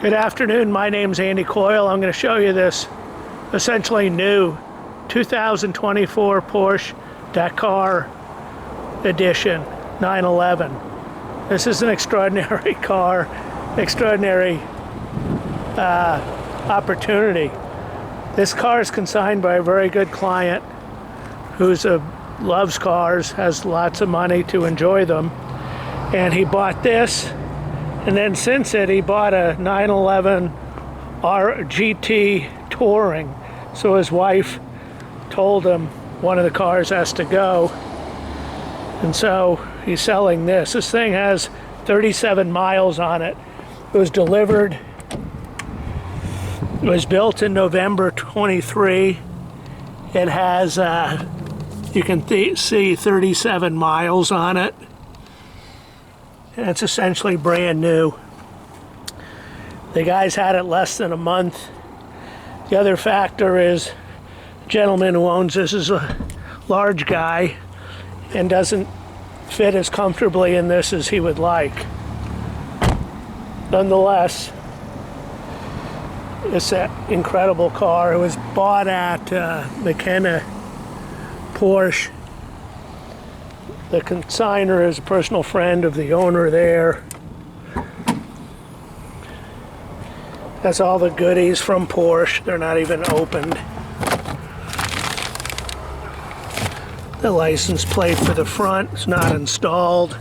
Good afternoon, my name's Andy Coyle. I'm going to show you this essentially new 2024 Porsche Dakar edition 911. This is an extraordinary car, extraordinary opportunity. This car is consigned by a very good client who's loves cars, has lots of money to enjoy them, and he bought this. And then since it, he bought a 911 GT Touring. So his wife told him one of the cars has to go. And so he's selling this. This thing has 37 miles on it. It was delivered, it was built in November 23. It has, you can see 37 miles on it. And it's essentially brand new. The guy's had it less than a month. The other factor is the gentleman who owns this is a large guy and doesn't fit as comfortably in this as he would like. Nonetheless, it's an incredible car. It was bought at McKenna Porsche. The consignor is a personal friend of the owner there. That's all the goodies from Porsche. They're not even opened. The license plate for the front is not installed.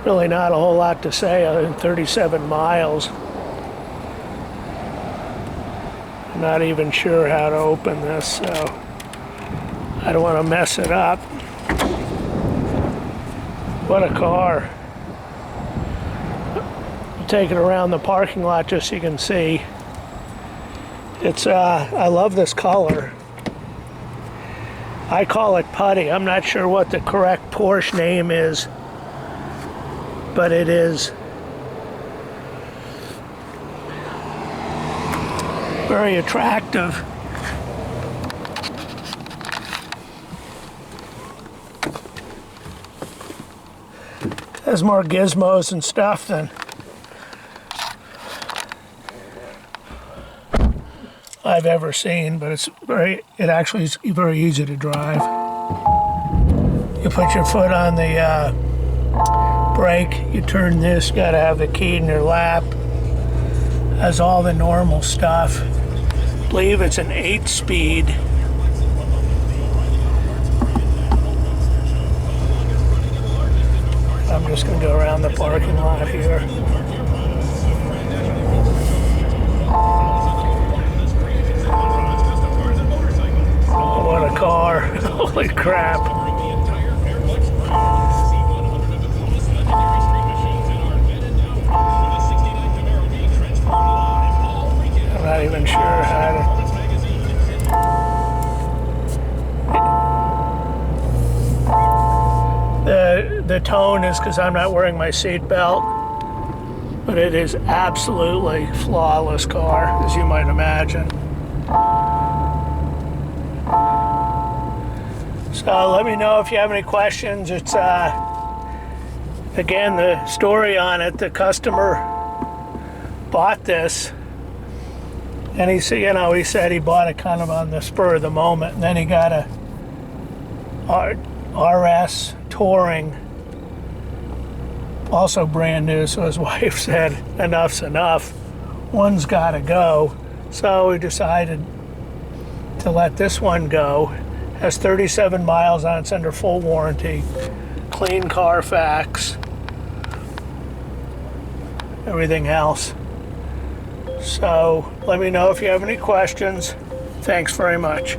Really not a whole lot to say other than 37 miles. I'm not even sure how to open this, so I don't want to mess it up. What a car. I'll take it around the parking lot just so you can see. It's, I love this color. I call it putty. I'm not sure what the correct Porsche name is, but it is very attractive. Has more gizmos and stuff than I've ever seen, but it actually is very easy to drive. You put your foot on the brake, you turn this, got to have the key in your lap. Has all the normal stuff. I believe it's an 8-speed. I'm just going to go around the parking lot here. What a car. Holy crap. I'm not even sure how to... The tone is because I'm not wearing my seat belt, but it is absolutely flawless car, as you might imagine. So let me know if you have any questions. It's, again, the story on it, the customer bought this, and he said he bought it kind of on the spur of the moment, and then he got a RS Touring, also brand new, so his wife said enough's enough, one's got to go. So we decided to let this one go. Has 37 miles on it, it's under full warranty, clean Carfax, everything else. So let me know if you have any questions. Thanks very much.